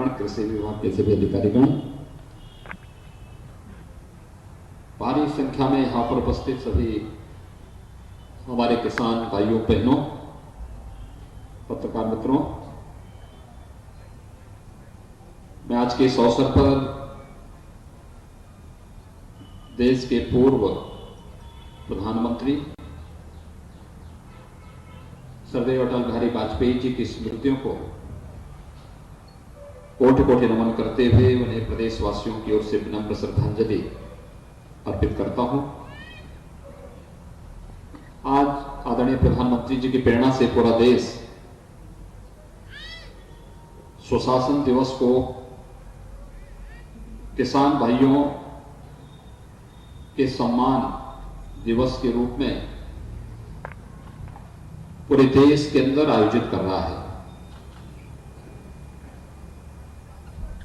अधिकारीगण, कृषि विभाग के सभी अधिकारीगण, भारी संख्या में यहाँ पर उपस्थित सभी हमारे किसान भाइयों बहनों, पत्रकार मित्रों, मैं आज के इस अवसर पर देश के पूर्व प्रधानमंत्री श्रद्धेय अटल बिहारी वाजपेयी जी की स्मृतियों को कोटि कोटि नमन करते हुए उन्हें प्रदेशवासियों की ओर से विनम्र श्रद्धांजलि अर्पित करता हूं। आज आदरणीय प्रधानमंत्री जी की प्रेरणा से पूरा देश सुशासन दिवस को किसान भाइयों के सम्मान दिवस के रूप में पूरे देश के अंदर आयोजित कर रहा है।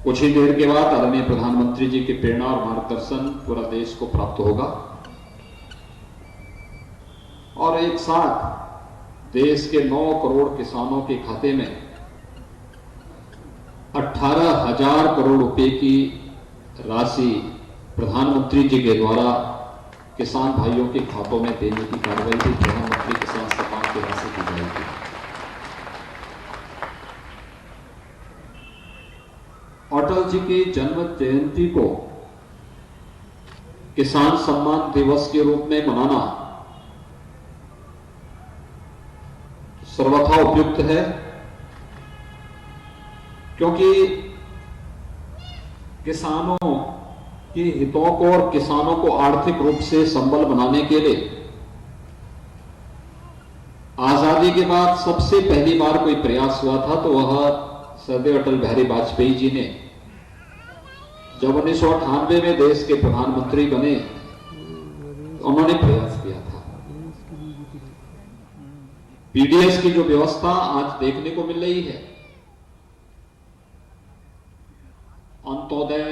कुछ ही देर के बाद आदरणीय प्रधानमंत्री जी की प्रेरणा और मार्गदर्शन पूरा देश को प्राप्त होगा और एक साथ देश के 9 करोड़ किसानों के खाते में 18,000 करोड़ रुपए की राशि प्रधानमंत्री जी के द्वारा किसान भाइयों के खातों में देने की कार्रवाई भी प्रधानमंत्री किसान सम्मान की राशि की जाएगी। अटल जी की जन्म जयंती को किसान सम्मान दिवस के रूप में मनाना सर्वथा उपयुक्त है, क्योंकि किसानों के हितों को और किसानों को आर्थिक रूप से संबल बनाने के लिए आजादी के बाद सबसे पहली बार कोई प्रयास हुआ था तो वह श्रद्धेय अटल बिहारी वाजपेयी जी ने जब 1998 में देश के प्रधानमंत्री बने उन्होंने प्रयास किया था। पीडीएस की जो व्यवस्था आज देखने को मिल रही है, अंत्योदय,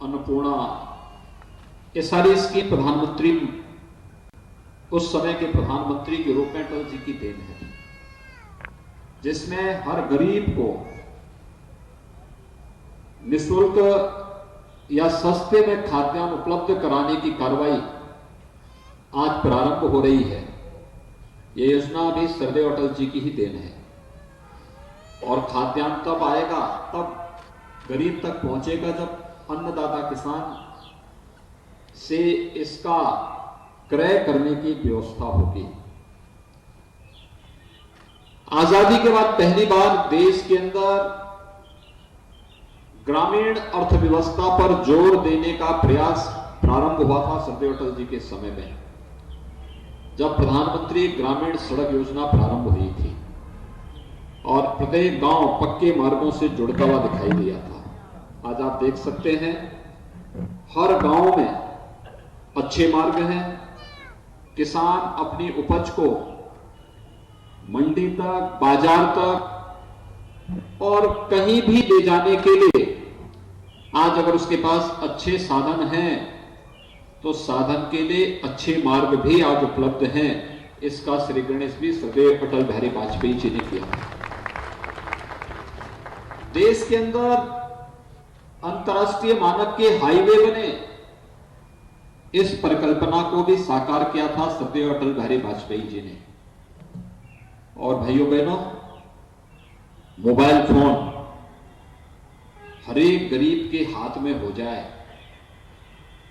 अन्नपूर्णा, ये सारी स्कीम प्रधानमंत्री उस समय के प्रधानमंत्री के रूप में अटल जी की देन है, जिसमें हर गरीब को निःशुल्क या सस्ते में खाद्यान्न उपलब्ध कराने की कार्रवाई आज प्रारंभ हो रही है। यह योजना भी श्रद्धेय अटल जी की ही देन है और खाद्यान्न तब आएगा, तब गरीब तक पहुंचेगा जब अन्नदाता किसान से इसका क्रय करने की व्यवस्था होगी। आजादी के बाद पहली बार देश के अंदर ग्रामीण अर्थव्यवस्था पर जोर देने का प्रयास प्रारंभ हुआ था श्रद्धेय अटल जी के समय में, जब प्रधानमंत्री ग्रामीण सड़क योजना प्रारंभ हुई थी और प्रत्येक गांव पक्के मार्गों से जुड़ता हुआ दिखाई दिया था। आज आप देख सकते हैं हर गांव में अच्छे मार्ग हैं, किसान अपनी उपज को मंडी तक, बाजार तक और कहीं भी ले जाने के लिए आज अगर उसके पास अच्छे साधन हैं तो साधन के लिए अच्छे मार्ग भी आज उपलब्ध हैं। इसका श्री गणेश भी श्रद्धेय अटल बिहारी वाजपेयी जी ने किया। देश के अंदर अंतर्राष्ट्रीय मानक के हाईवे बने, इस परिकल्पना को भी साकार किया था श्रद्धेय अटल बिहारी वाजपेयी जी ने। और भाइयों बहनों, मोबाइल फोन हर एक गरीब के हाथ में हो जाए,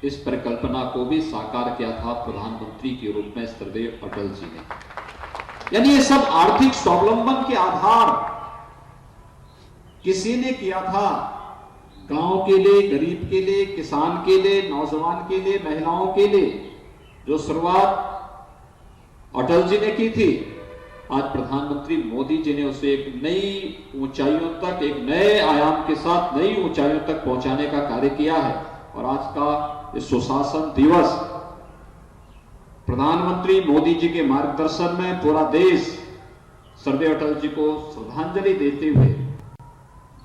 इस परिकल्पना को भी साकार किया था प्रधानमंत्री के रूप में श्रद्धेय अटल जी ने। यानी ये सब आर्थिक स्वावलंबन के आधार किसी ने किया था, गांव के लिए, गरीब के लिए, किसान के लिए, नौजवान के लिए, महिलाओं के लिए जो शुरुआत अटल जी ने की थी, आज प्रधानमंत्री मोदी जी ने उसे एक नई ऊंचाइयों तक, एक नए आयाम के साथ नई ऊंचाइयों तक पहुंचाने का कार्य किया है। और आज का इस सुशासन दिवस प्रधानमंत्री मोदी जी के मार्गदर्शन में पूरा देश श्रद्धेय अटल जी को श्रद्धांजलि देते हुए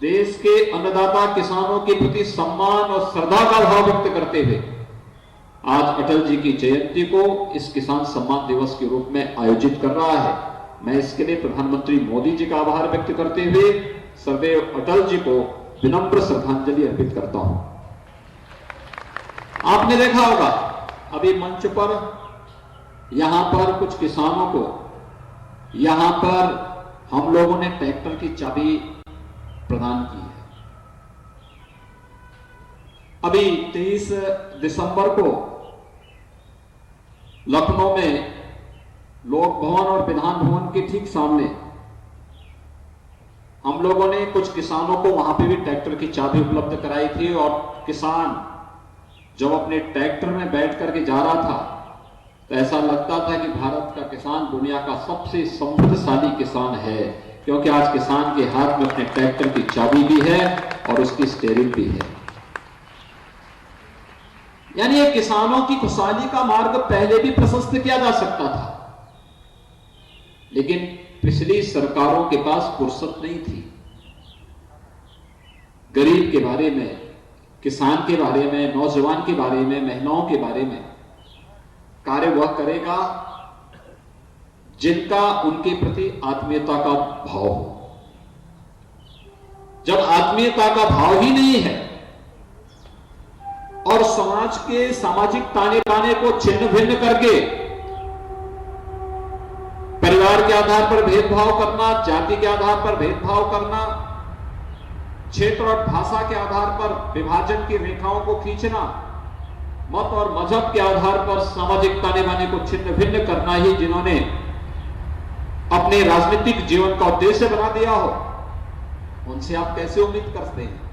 देश के अन्नदाता किसानों के प्रति सम्मान और श्रद्धा का भाव व्यक्त करते हुए आज अटल जी की जयंती को इस किसान सम्मान दिवस के रूप में आयोजित कर रहा है। मैं इसके लिए प्रधानमंत्री मोदी जी का आभार व्यक्त करते हुए श्रद्धेय अटल जी को विनम्र श्रद्धांजलि अर्पित करता हूं। आपने देखा होगा अभी मंच पर यहां पर कुछ किसानों को यहां पर हम लोगों ने ट्रैक्टर की चाबी प्रदान की है। अभी 23 दिसंबर को लखनऊ में लोक भवन और विधान भवन के ठीक सामने हम लोगों ने कुछ किसानों को वहां पे भी ट्रैक्टर की चाबी उपलब्ध कराई थी और किसान जब अपने ट्रैक्टर में बैठ करके जा रहा था तो ऐसा लगता था कि भारत का किसान दुनिया का सबसे समृद्धशाली किसान है, क्योंकि आज किसान के हाथ में अपने ट्रैक्टर की चाबी भी है और उसकी स्टीयरिंग भी है। यानी ये किसानों की खुशहाली का मार्ग पहले भी प्रशस्त किया जा सकता था, लेकिन पिछली सरकारों के पास फुर्सत नहीं थी। गरीब के बारे में, किसान के बारे में, नौजवान के बारे में, महिलाओं के बारे में कार्य वह करेगा जिनका उनके प्रति आत्मीयता का भाव हो। जब आत्मीयता का भाव ही नहीं है और समाज के सामाजिक ताने बाने को छिन्न भिन्न करके परिवार के आधार पर भेदभाव करना, जाति के आधार पर भेदभाव करना, क्षेत्र और भाषा के आधार पर विभाजन की रेखाओं को खींचना, मत और मजहब के आधार पर सामाजिक ताने बाने को छिन्न भिन्न करना ही जिन्होंने अपने राजनीतिक जीवन का उद्देश्य बना दिया हो, उनसे आप कैसे उम्मीद करते हैं